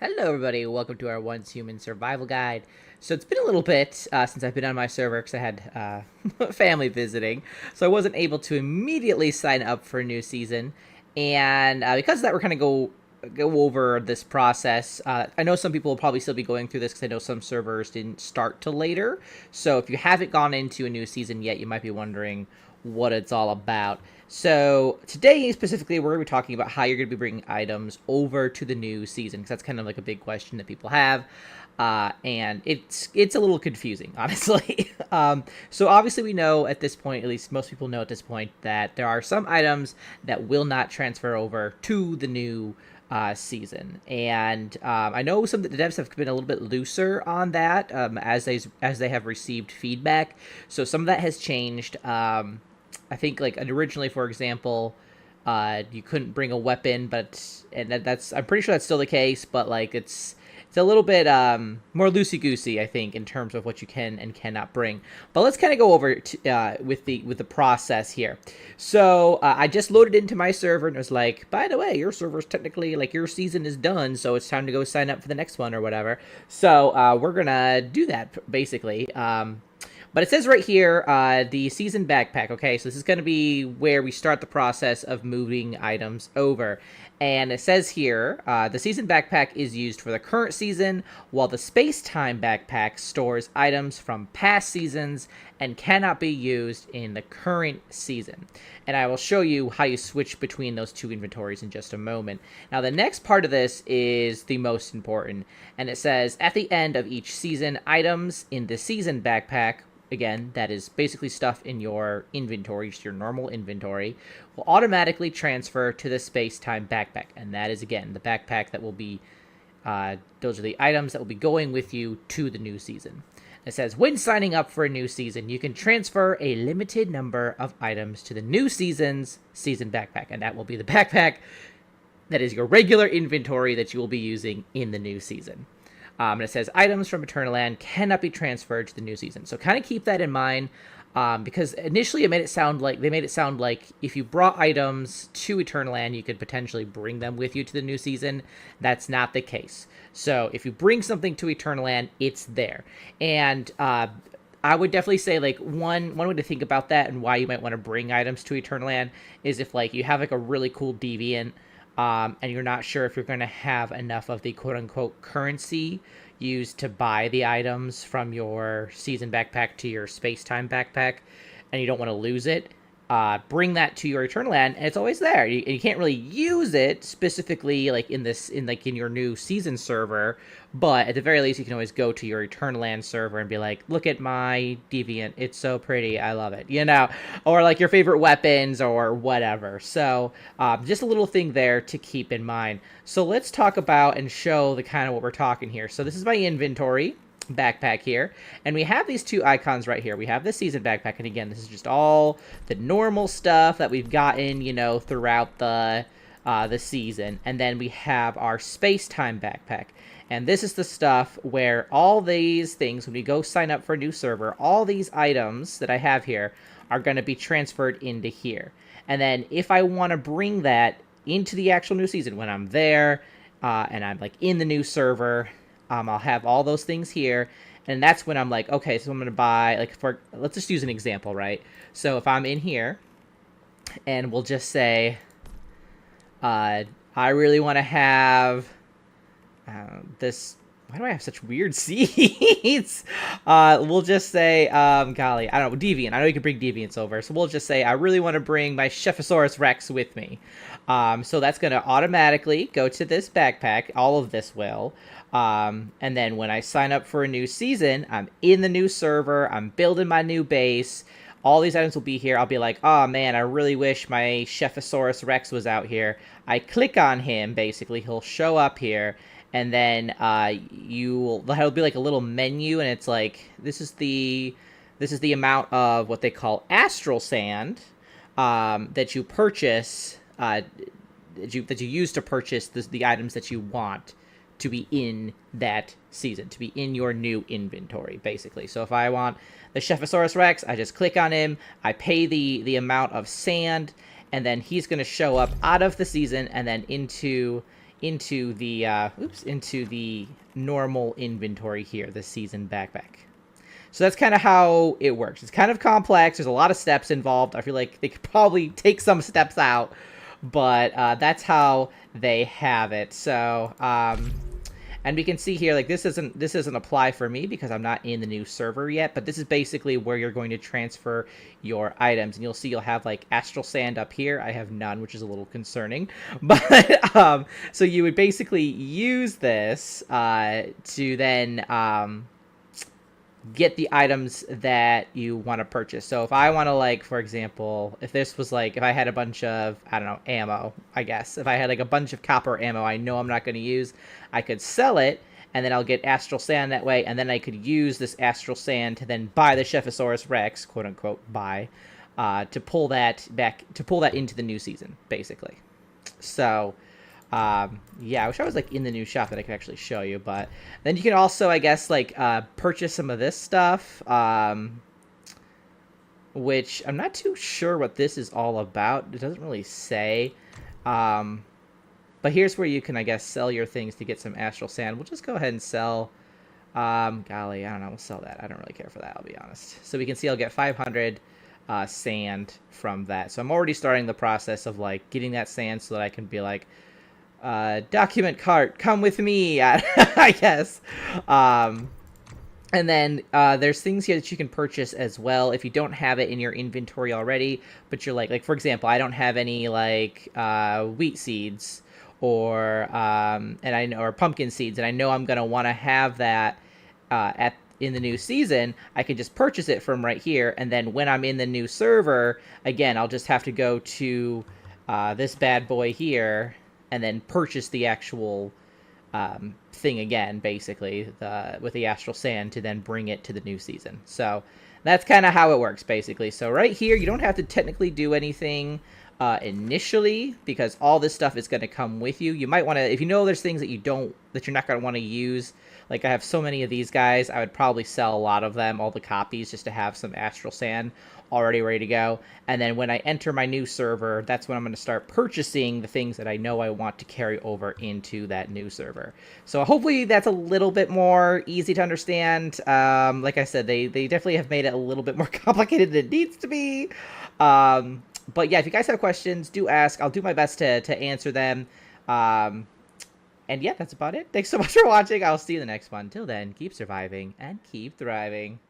Hello everybody, welcome to our Once Human Survival Guide. So it's been a little bit since I've been on my server because I had family visiting, so I wasn't able to immediately sign up for a new season. And because of that, we're kind of go over this process. I know some people will probably still be going through this because I know some servers didn't start till later. So if you haven't gone into a new season yet, you might be wondering what it's all about. So today specifically, we're going to be talking about how you're going to be bringing items over to the new season, because that's kind of like a big question that people have. And it's a little confusing, honestly. So obviously we know at this point, at least most people know at this point, that there are some items that will not transfer over to the new season, and I know some of the devs have been a little bit looser on that as they have received feedback. So some of that has changed. I think like originally, for example, you couldn't bring a weapon, and that's I'm pretty sure that's still the case, but like it's a little bit more loosey goosey, I think, in terms of what you can and cannot bring. But let's kind of go over with the process here. So I just loaded into my server and it was like, by the way, your server's technically like your season is done, so it's time to go sign up for the next one or whatever. So we're gonna do that basically. But it says right here, the season backpack. Okay, so this is going to be where we start the process of moving items over. And it says here, the season backpack is used for the current season, while the Spacetime backpack stores items from past seasons and cannot be used in the current season. And I will show you how you switch between those two inventories in just a moment. Now, the next part of this is the most important. And it says, at the end of each season, items in the season backpack, again, that is basically stuff in your inventory, just your normal inventory, will automatically transfer to the Space-Time backpack. And that is, again, the backpack that will be, those are the items that will be going with you to the new season. It says, when signing up for a new season, you can transfer a limited number of items to the new season's season backpack. And that will be the backpack that is your regular inventory that you will be using in the new season. And it says items from Eternaland cannot be transferred to the new season. So kind of keep that in mind, because initially they made it sound like if you brought items to Eternaland, you could potentially bring them with you to the new season. That's not the case. So if you bring something to Eternaland, it's there. And I would definitely say like one way to think about that and why you might want to bring items to Eternaland is if like you have like a really cool deviant. And you're not sure if you're going to have enough of the quote-unquote currency used to buy the items from your season backpack to your space-time backpack, and you don't want to lose it, bring that to your Eternaland, and it's always there. You can't really use it specifically like in your new season server, but at the very least, you can always go to your Eternaland server and be like, look at my deviant, it's so pretty, I love it, or like your favorite weapons or whatever. So just a little thing there to keep in mind. So let's talk about and show the kind of what we're talking here. So this is my inventory backpack here, and we have these two icons right here. We have the season backpack, and again, this is just all the normal stuff that we've gotten, throughout the season. And then we have our space-time backpack, and this is the stuff where all these things, when we go sign up for a new server, all these items that I have here are going to be transferred into here. And then if I want to bring that into the actual new season, when I'm there and I'm like in the new server, I'll have all those things here, and that's when I'm like, okay, so I'm going to buy, like, let's just use an example, right? So if I'm in here, and we'll just say, I really want to have this, why do I have such weird seeds? We'll just say, golly, I don't know, Deviant. I know you can bring Deviants over, so we'll just say, I really want to bring my Chephosaurus Rex with me. So that's going to automatically go to this backpack, all of this will. And then when I sign up for a new season, I'm in the new server, I'm building my new base, all these items will be here. I'll be like, oh man, I really wish my Chephosaurus Rex was out here. I click on him, basically, he'll show up here, and then there'll be like a little menu, and it's like, this is the amount of what they call Astral sand that you purchase, that you use to purchase the items that you want to be in that season, to be in your new inventory, basically. So if I want the Chephosaurus Rex, I just click on him, I pay the amount of sand, and then he's going to show up out of the season and then into into the into the normal inventory here, the season backpack. So that's kind of how it works. It's kind of complex. There's a lot of steps involved. I feel like they could probably take some steps out, but that's how they have it. So, and we can see here, like this doesn't apply for me because I'm not in the new server yet. But this is basically where you're going to transfer your items, and you'll see you'll have like Astral Sand up here. I have none, which is a little concerning. But so you would basically use this to then get the items that you want to purchase. So if I want to, like, for example, if this was like, if I had a bunch of, I don't know, ammo, I guess. If I had like a bunch of copper ammo I know I'm not going to use, I could sell it, and then I'll get Astral Sand that way, and then I could use this Astral Sand to then buy the Shephosaurus Rex, quote unquote, buy, to pull that into the new season, basically. So, yeah, I wish I was like in the new shop that I could actually show you, but then you can also, I guess, like purchase some of this stuff, which I'm not too sure what this is all about. It doesn't really say, but here's where you can, I guess, sell your things to get some Astral Sand. We'll just go ahead and sell, golly, I don't know, we'll sell that. I don't really care for that, I'll be honest. So we can see I'll get 500 sand from that. So I'm already starting the process of like getting that sand so that I can be like, document cart, come with me, I guess. And then there's things here that you can purchase as well if you don't have it in your inventory already, but you're like for example, I don't have any like wheat seeds or or pumpkin seeds, and I know I'm gonna want to have that in the new season. I can just purchase it from right here, and then when I'm in the new server again, I'll just have to go to this bad boy here and then purchase the actual thing again, basically, with the Astral Sand to then bring it to the new season. So that's kind of how it works, basically. So right here, you don't have to technically do anything initially, because all this stuff is going to come with you. You might want to, if you know there's things that you're not going to want to use, like I have so many of these guys, I would probably sell a lot of them, all the copies, just to have some Astral Sand already ready to go. And then when I enter my new server, that's when I'm going to start purchasing the things that I know I want to carry over into that new server. So hopefully that's a little bit more easy to understand. Like I said, they definitely have made it a little bit more complicated than it needs to be. But yeah, if you guys have questions, do ask. I'll do my best to answer them. And yeah, that's about it. Thanks so much for watching. I'll see you in the next one. Till then, keep surviving and keep thriving.